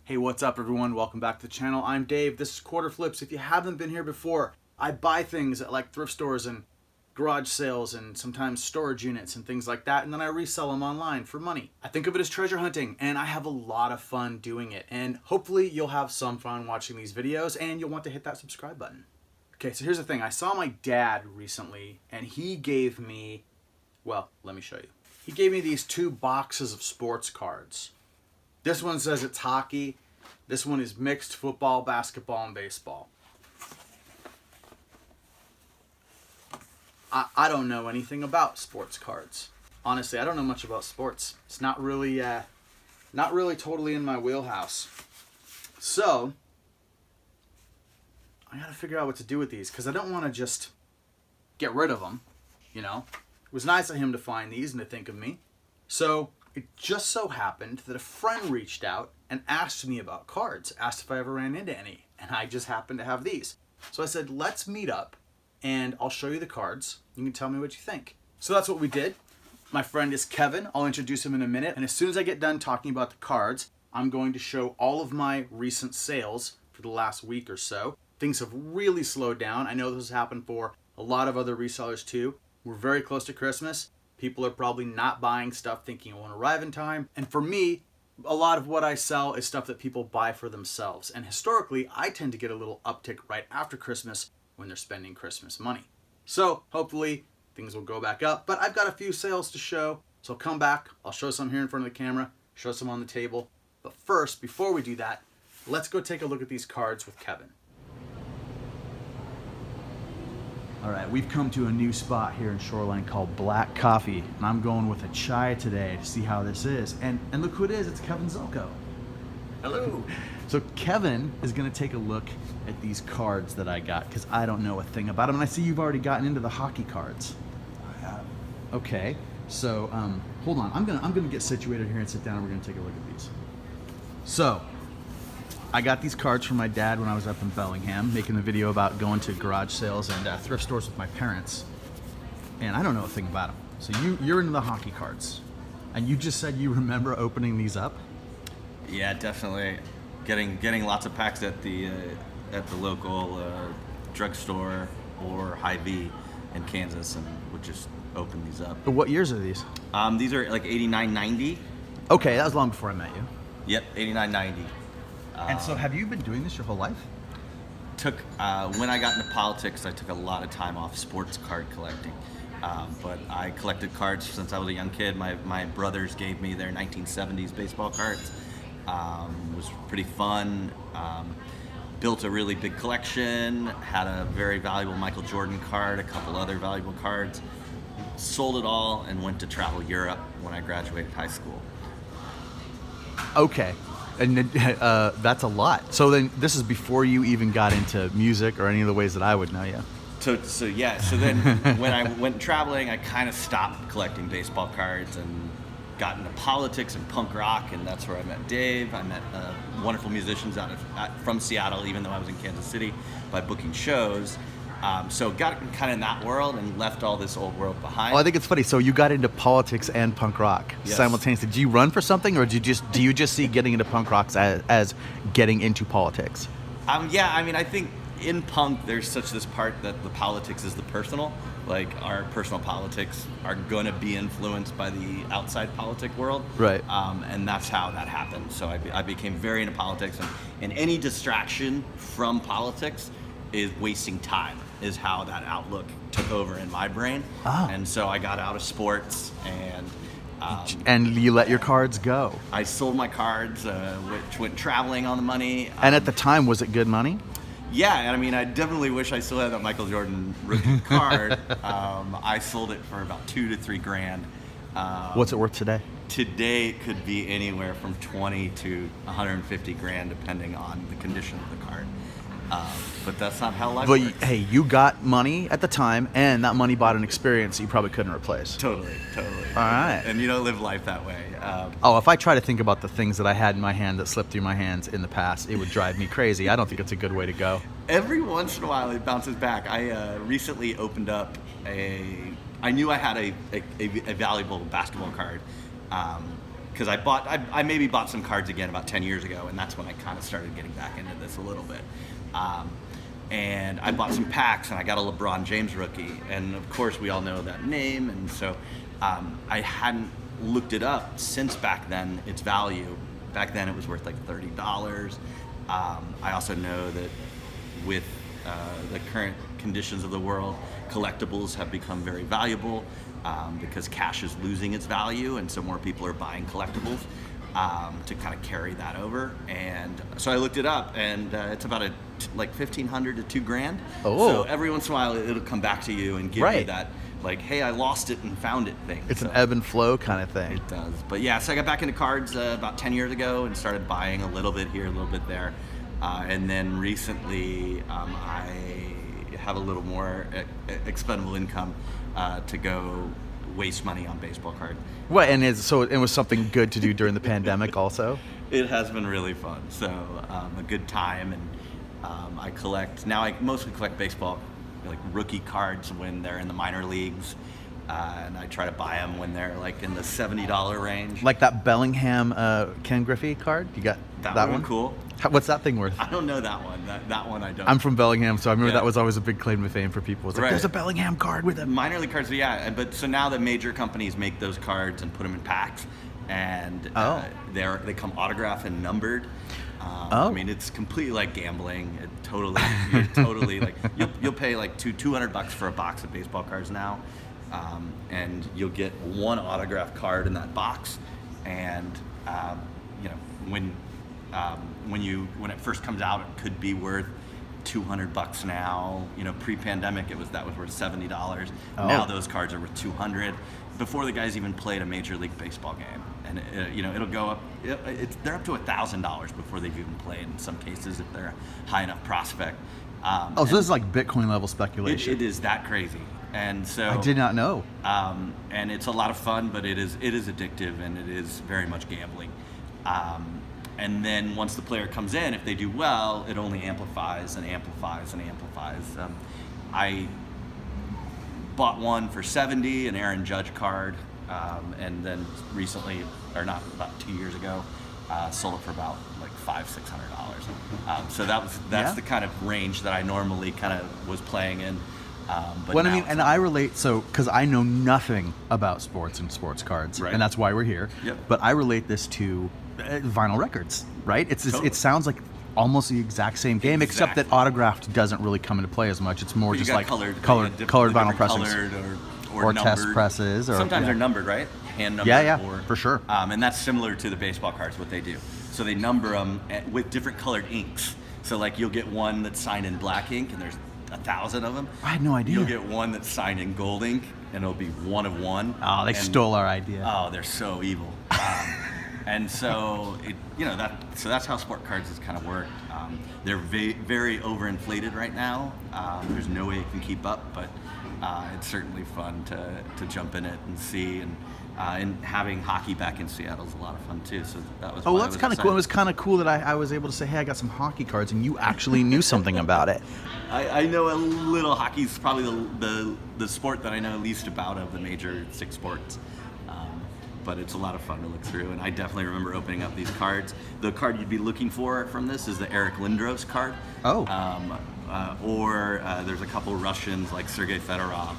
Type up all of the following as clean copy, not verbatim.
Hey, what's up everyone? Welcome back to the channel. I'm Dave. This is Quarter Flips. If you haven't been here before, I buy things at like thrift stores and garage sales and sometimes storage units and things like that, and then I resell them online for money. I think of it as treasure hunting, and I have a lot of fun doing it. And hopefully you'll have some fun watching these videos and you'll want to hit that subscribe button. Okay, so here's the thing. I saw my dad recently and he gave me, well, let me show you. He gave me these two boxes of sports cards. This one says it's hockey. This one is mixed football, basketball, and baseball. I don't know anything about sports cards. Honestly, I don't know much about sports. It's not really totally in my wheelhouse. So, I gotta figure out what to do with these because I don't want to just get rid of them, you know? It was nice of him to find these and to think of me. So, it just so happened that a friend reached out and asked me about cards, asked if I ever ran into any, and I just happened to have these. So I said, let's meet up and I'll show you the cards. You can tell me what you think. So that's what we did. My friend is Kevin. I'll introduce him in a minute. And as soon as I get done talking about the cards, I'm going to show all of my recent sales for the last week or so. Things have really slowed down. I know this has happened for a lot of other resellers too. We're very close to Christmas. People are probably not buying stuff thinking it won't arrive in time. And for me, a lot of what I sell is stuff that people buy for themselves. And historically, I tend to get a little uptick right after Christmas when they're spending Christmas money. So hopefully things will go back up. But I've got a few sales to show. So I'll come back. I'll show some here in front of the camera, show some on the table. But first, before we do that, let's go take a look at these cards with Kevin. All right, we've come to a new spot here in Shoreline called Black Coffee, and I'm going with a chai today to see how this is. And look who it is, it's Kevin Zelko. Hello. So Kevin is gonna take a look at these cards that I got, because I don't know a thing about them. And I see you've already gotten into the hockey cards. I have. Okay, so hold on, I'm gonna get situated here and sit down and we're gonna take a look at these. So, I got these cards from my dad when I was up in Bellingham, making the video about going to garage sales and thrift stores with my parents. And I don't know a thing about them. So you're into the hockey cards. And you just said you remember opening these up? Yeah, definitely. Getting lots of packs at the local drugstore or Hy-Vee in Kansas, and would just open these up. What years are these? These are like 89, 90. Okay, that was long before I met you. Yep, 89, 90. And so have you been doing this your whole life? When I got into politics, I took a lot of time off sports card collecting. But I collected cards since I was a young kid. My brothers gave me their 1970s baseball cards. It was pretty fun. Built a really big collection, had a very valuable Michael Jordan card, a couple other valuable cards. Sold it all and went to travel Europe when I graduated high school. Okay. And that's a lot. So then this is before you even got into music or any of the ways that I would know you. So then when I went traveling, I kind of stopped collecting baseball cards and got into politics and punk rock, and that's where I met Dave. I met wonderful musicians from Seattle, even though I was in Kansas City, by booking shows. So got kind of in that world and left all this old world behind. Well, I think it's funny. So you got into politics and punk rock simultaneously. Did you run for something, or do you just see getting into punk rock as getting into politics? Yeah, I mean, I think in punk there's such this part that the politics is the personal. Like our personal politics are gonna be influenced by the outside politic world. Right. And that's how that happened. So I became very into politics, and any distraction from politics is wasting time, is how that outlook took over in my brain. Oh. And so I got out of sports and you let your cards go. I sold my cards, which went traveling on the money. And at the time, was it good money? Yeah, and I mean, I definitely wish I still had that Michael Jordan rookie card. I sold it for about $2 to $3 grand. What's it worth today? Today it could be anywhere from 20 to 150 grand, depending on the condition of the card. But that's not how life works. Hey, you got money at the time, and that money bought an experience you probably couldn't replace. Totally. All right. And you don't live life that way. If I try to think about the things that I had in my hand that slipped through my hands in the past, it would drive me crazy. I don't think it's a good way to go. Every once in a while, it bounces back. I recently opened up I knew I had a valuable basketball card because I maybe bought some cards again about 10 years ago, and that's when I kind of started getting back into this a little bit. And I bought some packs, and I got a LeBron James rookie, and of course we all know that name, and so I hadn't looked it up since back then, its value. Back then it was worth like $30. I also know that with the current conditions of the world, collectibles have become very valuable because cash is losing its value, and so more people are buying collectibles to kind of carry that over. And so I looked it up, and it's about like $1,500 to $2,000. Oh. So every once in a while it'll come back to you and give you that, like, hey, I lost it and found it thing. It's an ebb and flow kind of thing. It does. But yeah, so I got back into cards about 10 years ago and started buying a little bit here, a little bit there. And then recently I have a little more expendable income to go waste money on baseball cards. What, and so it was something good to do during the pandemic also? It has been really fun. So a good time, and I mostly collect baseball, like rookie cards when they're in the minor leagues, and I try to buy them when they're like in the $70 range. Like that Bellingham Ken Griffey card? You got that one? Cool. What's that thing worth? I don't know that one. That one I don't. I'm from Bellingham, so I remember that was always a big claim to fame for people. It's like, right. There's a Bellingham card with it. Minor league cards, yeah. But so now the major companies make those cards and put them in packs, and they come autographed and numbered. I mean, it's completely like gambling. You're totally like you'll pay like $200 for a box of baseball cards now, and you'll get one autographed card in that box. And when it first comes out, it could be worth $200 now. Pre-pandemic, that was worth $70. Now those cards are worth $200 before the guys even played a Major League Baseball game. And it'll go up. They're up to $1,000 before they've even played in some cases if they're a high enough prospect. So this is like Bitcoin level speculation. It is that crazy, and so I did not know. And it's a lot of fun, but it is addictive, and it is very much gambling. And then once the player comes in, if they do well, it only amplifies and amplifies and amplifies. I bought one for $70, an Aaron Judge card. And then recently, or not, about 2 years ago, sold it for about like $500-600. So that's the kind of range that I normally kind of was playing in. But I mean, and I relate, because I know nothing about sports and sports cards, right. And that's why we're here. Yep. But I relate this to vinyl records, right? Totally. It sounds like almost the exact same game, except that autographed doesn't really come into play as much. It's more just like colored vinyl pressings. Or test presses. Sometimes they're numbered, right? Hand numbered. Yeah, for sure. And that's similar to the baseball cards, what they do. So they number them with different colored inks. So like you'll get one that's signed in black ink, and there's 1,000 of them. I had no idea. You'll get one that's signed in gold ink, and it'll be one of one. Oh, they stole our idea. Oh, they're so evil. And so that's how sport cards has kind of worked. They're very overinflated right now. There's no way it can keep up, but it's certainly fun to jump in it and see, and having hockey back in Seattle is a lot of fun too. So that was. Oh, that's kind of cool. It was kind of cool that I was able to say, hey, I got some hockey cards, and you actually knew something about it. I know a little. Hockey's probably the sport that I know least about of the major 6 sports. But it's a lot of fun to look through, and I definitely remember opening up these cards. The card you'd be looking for from this is the Eric Lindros card. Oh. Or there's a couple Russians like Sergei Fedorov.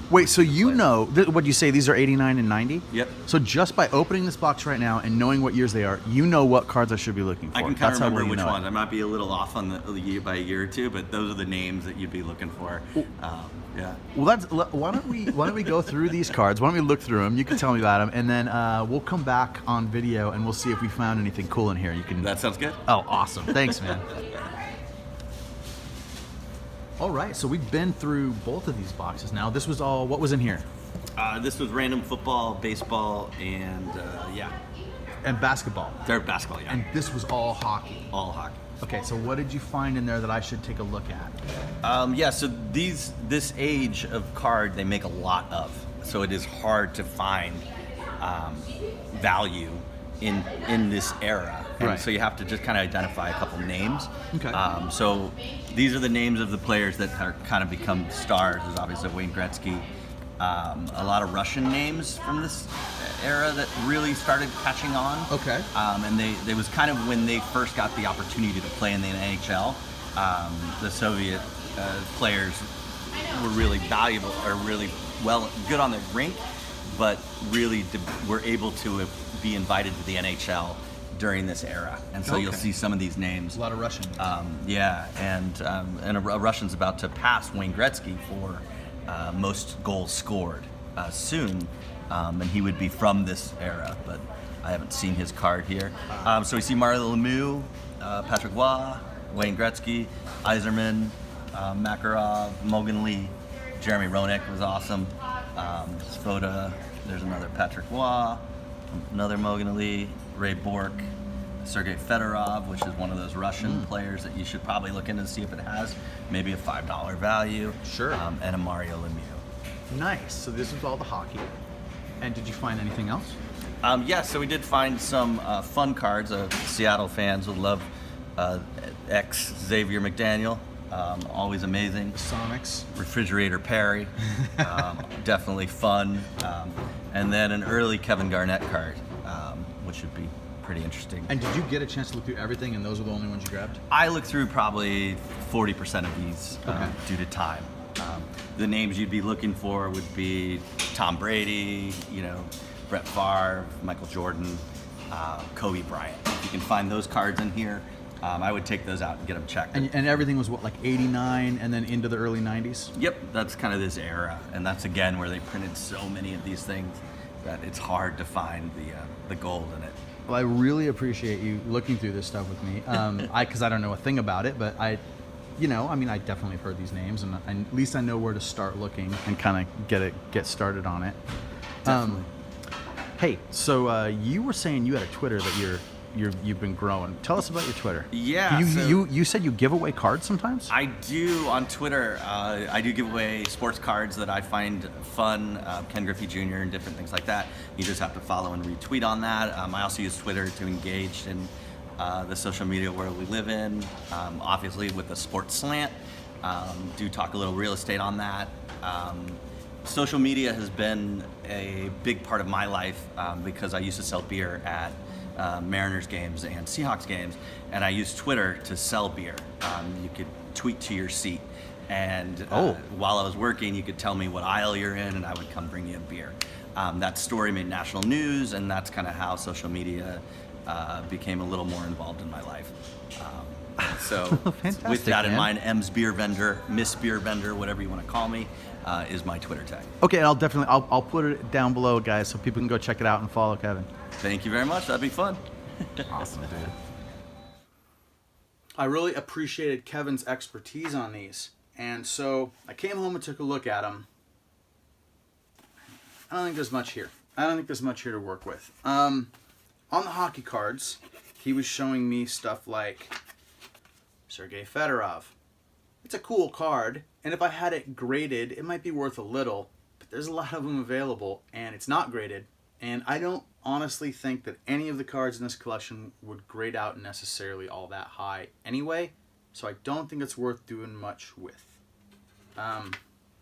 Wait, so what you say, these are 89 and 90? Yep. So just by opening this box right now and knowing what years they are, you know what cards I should be looking for. I can kind of remember which ones. I might be a little off on the year by a year or two, but those are the names that you'd be looking for. Yeah. Well, why don't we go through these cards? Why don't we look through them? You can tell me about them, and then we'll come back on video and we'll see if we found anything cool in here. That sounds good. Oh, awesome! Thanks, man. All right, so we've been through both of these boxes now. This was all. What was in here? This was random football, baseball, and and basketball. They're basketball, yeah. And this was all hockey. All hockey. Okay, so what did you find in there that I should take a look at? So this age of card they make a lot of, so it is hard to find value in this era, and right. So you have to just kind of identify a couple names. Okay. So these are the names of the players that are kind of become stars. There's obviously Wayne Gretzky, a lot of Russian names from this era that really started catching on. Okay. And they was kind of when they first got the opportunity to play in the NHL. The Soviet players were really valuable, or really good on the rink, but really were able to be invited to the NHL during this era, and so you'll see some of these names. A lot of Russian. Yeah, and a Russian's about to pass Wayne Gretzky for most goals scored soon, and he would be from this era, but I haven't seen his card here. So we see Mario Lemieux, Patrick Waugh, Wayne Gretzky, Yzerman, Makarov, Mogan Lee, Jeremy Roenick was awesome. Svoda, there's another Patrick Waugh, another Mogan Lee, Ray Bork, Sergei Fedorov, which is one of those Russian players that you should probably look into to see if it has maybe a $5 value. Sure. And a Mario Lemieux. Nice. So this was all the hockey. And did you find anything else? Yeah, so we did find some fun cards. Seattle fans would love ex Xavier McDaniel. Always amazing. Sonics. Refrigerator Perry. Definitely fun. And then an early Kevin Garnett card, which would be pretty interesting. And did you get a chance to look through everything, and those were the only ones you grabbed? I looked through probably 40% of these Okay. due to time. The names you'd be looking for would be Tom Brady, Brett Favre, Michael Jordan, Kobe Bryant. If you can find those cards in here, I would take those out and get them checked. And everything was what, like 89 and then into the early 90s? Yep, that's kind of this era, and that's again where they printed so many of these things that it's hard to find the gold in it. Well, I really appreciate you looking through this stuff with me. Because I don't know a thing about it, but I definitely have heard these names, and at least I know where to start looking and kind of get started on it. Definitely. Hey, so you were saying you had a Twitter that you've been growing. Tell us about your Twitter. Yeah. You said you give away cards sometimes? I do on Twitter. I do give away sports cards that I find fun, Ken Griffey Jr. and different things like that. You just have to follow and retweet on that. I also use Twitter to engage in the social media world we live in. Obviously with the sports slant, do talk a little real estate on that. Social media has been a big part of my life because I used to sell beer at Mariners games and Seahawks games, and I used Twitter to sell beer. You could tweet to your seat, and while I was working, you could tell me what aisle you're in, and I would come bring you a beer. That story made national news, and that's kind of how social media became a little more involved in my life. So with that in mind, M's Beer Vendor, Miss Beer Vendor, whatever you want to call me, is my Twitter tag. Okay, I'll put it down below, guys, so people can go check it out and follow Kevin. Thank you very much. That'd be fun. Awesome, dude. I really appreciated Kevin's expertise on these, and so I came home and took a look at them. I don't think there's much here. To work with. On the hockey cards, he was showing me stuff like Sergei Fedorov. It's a cool card, and if I had it graded, it might be worth a little, but there's a lot of them available, and it's not graded, and I don't honestly think that any of the cards in this collection would grade out necessarily all that high anyway, so I don't think it's worth doing much with.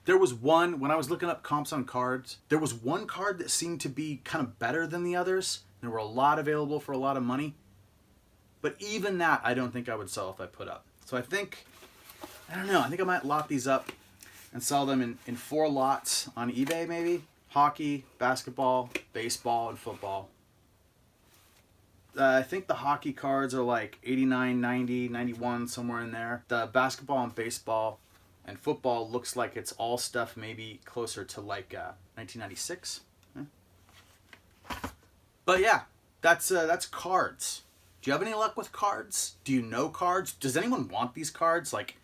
There was one, when I was looking up comps on cards, there was one card that seemed to be kind of better than the others. There were a lot available for a lot of money, but even that I don't think I would sell if I put up. So I think I might lock these up and sell them in 4 lots on eBay maybe. Hockey, basketball, baseball, and football. I think the hockey cards are like 89, 90, 91, somewhere in there. The basketball and baseball and football looks like it's all stuff maybe closer to like 1996. But yeah, that's cards. Do you have any luck with cards? Do you know cards? Does anyone want these cards? Like,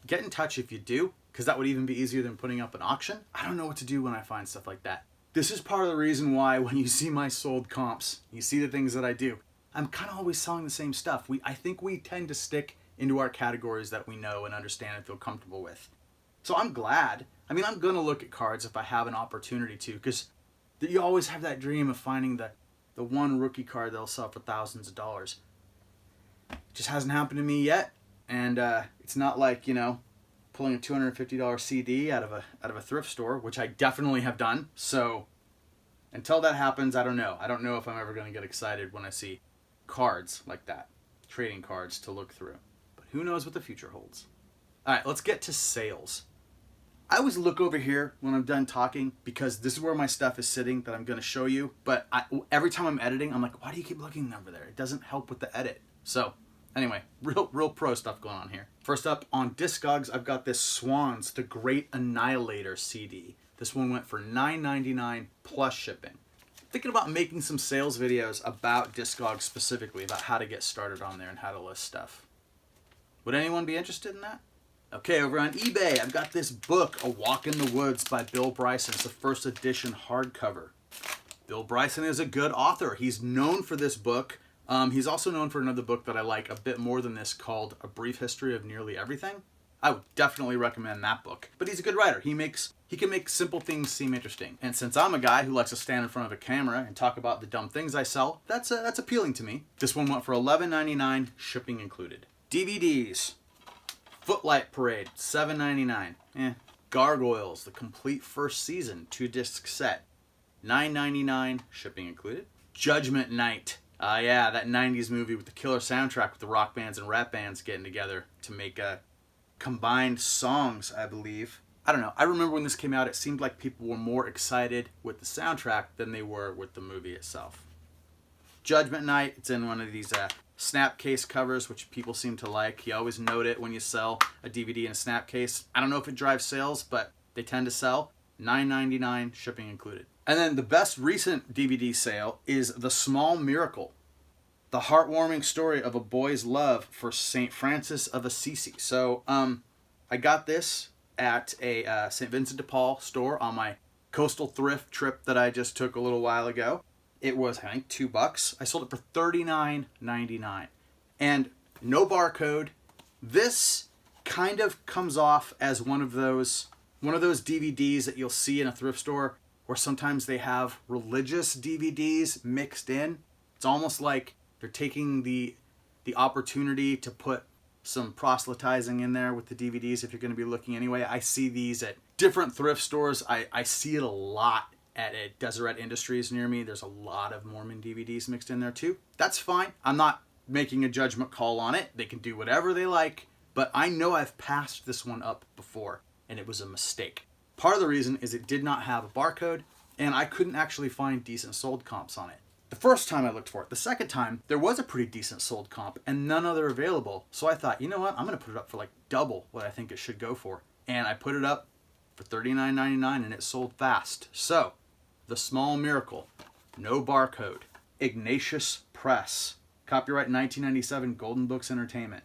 get in touch if you do, because that would even be easier than putting up an auction. I don't know what to do when I find stuff like that. This is part of the reason why when you see my sold comps, you see the things that I do, I'm kind of always selling the same stuff. I think we tend to stick into our categories that we know and understand and feel comfortable with. So I'm glad. I'm going to look at cards if I have an opportunity to, because you always have that dream of finding the one rookie card that'll sell for thousands of dollars. It just hasn't happened to me yet, and it's not like, pulling a $250 CD out of a thrift store, which I definitely have done. So until that happens, I don't know. I don't know if I'm ever going to get excited when I see cards like that, trading cards to look through. But who knows what the future holds. All right, let's get to sales. I always look over here when I'm done talking because this is where my stuff is sitting that I'm going to show you. But every time I'm editing, I'm like, why do you keep looking over there? It doesn't help with the edit. So anyway, real pro stuff going on here. First up, on Discogs, I've got this Swans, The Great Annihilator CD. This one went for $9.99 plus shipping. Thinking about making some sales videos about Discogs specifically, about how to get started on there and how to list stuff. Would anyone be interested in that? Okay, over on eBay, I've got this book, A Walk in the Woods by Bill Bryson. It's the first edition hardcover. Bill Bryson is a good author. He's known for this book. He's also known for another book that I like a bit more than this called A Brief History of Nearly Everything. I would definitely recommend that book. But he's a good writer. He can make simple things seem interesting. And since I'm a guy who likes to stand in front of a camera and talk about the dumb things I sell, that's appealing to me. This one went for $11.99, shipping included. DVDs. Footlight Parade, $7.99. Gargoyles, the complete first season, 2-disc set, $9.99, shipping included. Judgment Night. Yeah, that 90s movie with the killer soundtrack with the rock bands and rap bands getting together to make combined songs, I believe. I don't know. I remember when this came out, it seemed like people were more excited with the soundtrack than they were with the movie itself. Judgment Night, it's in one of these snap case covers, which people seem to like. You always note it when you sell a DVD in a snap case. I don't know if it drives sales, but they tend to sell. $9.99, shipping included. And then the best recent DVD sale is The Small Miracle, the heartwarming story of a boy's love for St. Francis of Assisi. So I got this at a St. Vincent de Paul store on my coastal thrift trip that I just took a little while ago. It was, I think, $2. I sold it for $39.99. And no barcode. This kind of comes off as one of those DVDs that you'll see in a thrift store where sometimes they have religious DVDs mixed in. It's almost like they're taking the opportunity to put some proselytizing in there with the DVDs if you're going to be looking anyway. I see these at different thrift stores. I see it a lot at Deseret Industries near me. There's a lot of Mormon DVDs mixed in there too. That's fine. I'm not making a judgment call on it. They can do whatever they like, but I know I've passed this one up before and it was a mistake. Part of the reason is it did not have a barcode and I couldn't actually find decent sold comps on it. The first time I looked for it. The second time, there was a pretty decent sold comp and none other available. So I thought, you know what? I'm going to put it up for like double what I think it should go for. And I put it up for $39.99 and it sold fast. So, The Small Miracle, no barcode, Ignatius Press, copyright 1997, Golden Books Entertainment.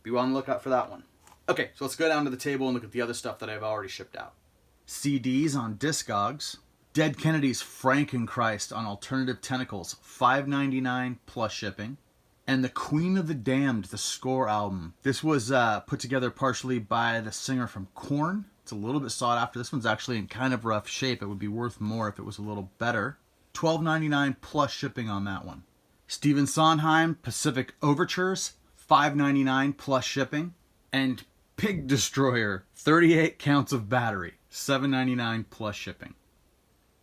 Be on the lookout for that one. Okay, so let's go down to the table and look at the other stuff that I've already shipped out. CDs on Discogs. Dead Kennedys Frankenchrist on Alternative Tentacles, $5.99 plus shipping. And The Queen of the Damned, the Score album. This was put together partially by the singer from Korn. It's a little bit sought after. This one's actually in kind of rough shape. It would be worth more if it was a little better. $12.99 plus shipping on that one. Stephen Sondheim, Pacific Overtures, $5.99 plus shipping. And Pig Destroyer, 38 counts of battery, $7.99 plus shipping.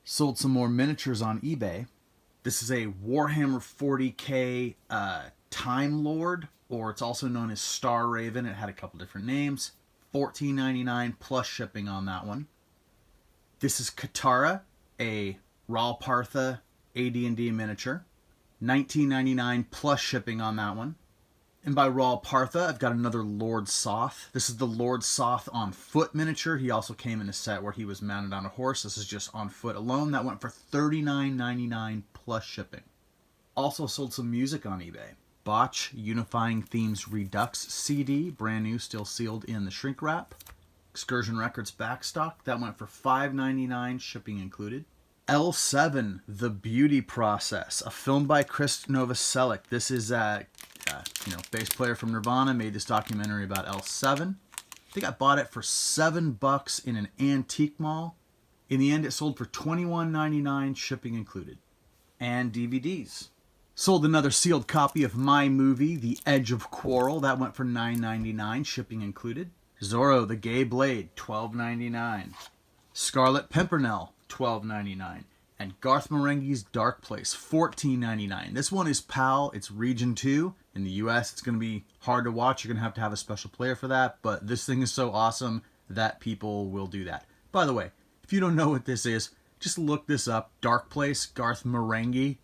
Sold some more miniatures on eBay. This is a Warhammer 40k Time Lord, or it's also known as Star Raven. It had a couple different names. $14.99 plus shipping on that one. This is Katara, a Ral Partha AD&D miniature. $19.99 plus shipping on that one. And by Ral Partha, I've got another Lord Soth. This is the Lord Soth on foot miniature. He also came in a set where he was mounted on a horse. This is just on foot alone. That went for $39.99 plus shipping. Also sold some music on eBay. Botch Unifying Themes Redux CD, brand new, still sealed in the shrink wrap. Excursion Records backstock. That went for $5.99, shipping included. L7, The Beauty Process, a film by Chris Novoselic. This is bass player from Nirvana, made this documentary about L7. I think I bought it for $7 in an antique mall. In the end, it sold for $21.99, shipping included. And DVDs. Sold another sealed copy of my movie, The Edge of Quarrel. That went for $9.99, shipping included. Zorro the Gay Blade, $12.99. Scarlet Pimpernel, $12.99. And Garth Marenghi's Dark Place, $14.99. This one is PAL. It's Region 2. In the US, it's going to be hard to watch. You're going to have a special player for that. But this thing is so awesome that people will do that. By the way, if you don't know what this is, just look this up. Dark Place, Garth Marenghi.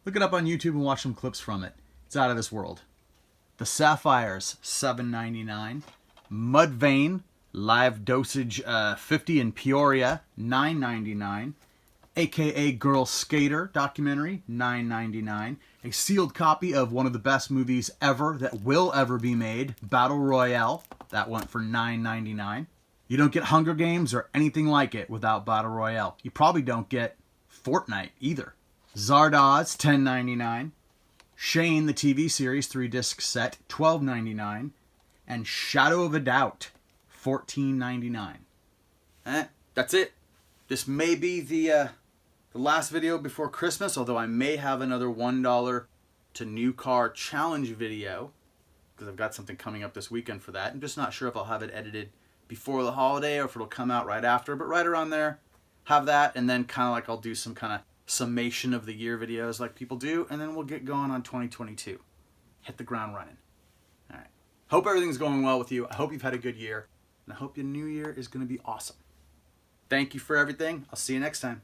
Look it up on YouTube and watch some clips from it. It's out of this world. The Sapphires, $7.99. Mudvayne, Live Dosage 50 in Peoria, $9.99. AKA Girl Skater documentary, $9.99. A sealed copy of one of the best movies ever that will ever be made, Battle Royale. That went for $9.99. You don't get Hunger Games or anything like it without Battle Royale. You probably don't get Fortnite either. Zardoz, $10.99. Shane, the TV series, 3-disc set, $12.99. And Shadow of a Doubt, $14.99. That's it. This may be the last video before Christmas, although I may have another $1 to new car challenge video, because I've got something coming up this weekend for that. I'm just not sure if I'll have it edited before the holiday or if it'll come out right after, but right around there, have that, and then kind of like I'll do some kind of summation of the year videos like people do, and then we'll get going on 2022. Hit the ground running. All right. Hope everything's going well with you. I hope you've had a good year, and I hope your new year is going to be awesome. Thank you for everything. I'll see you next time.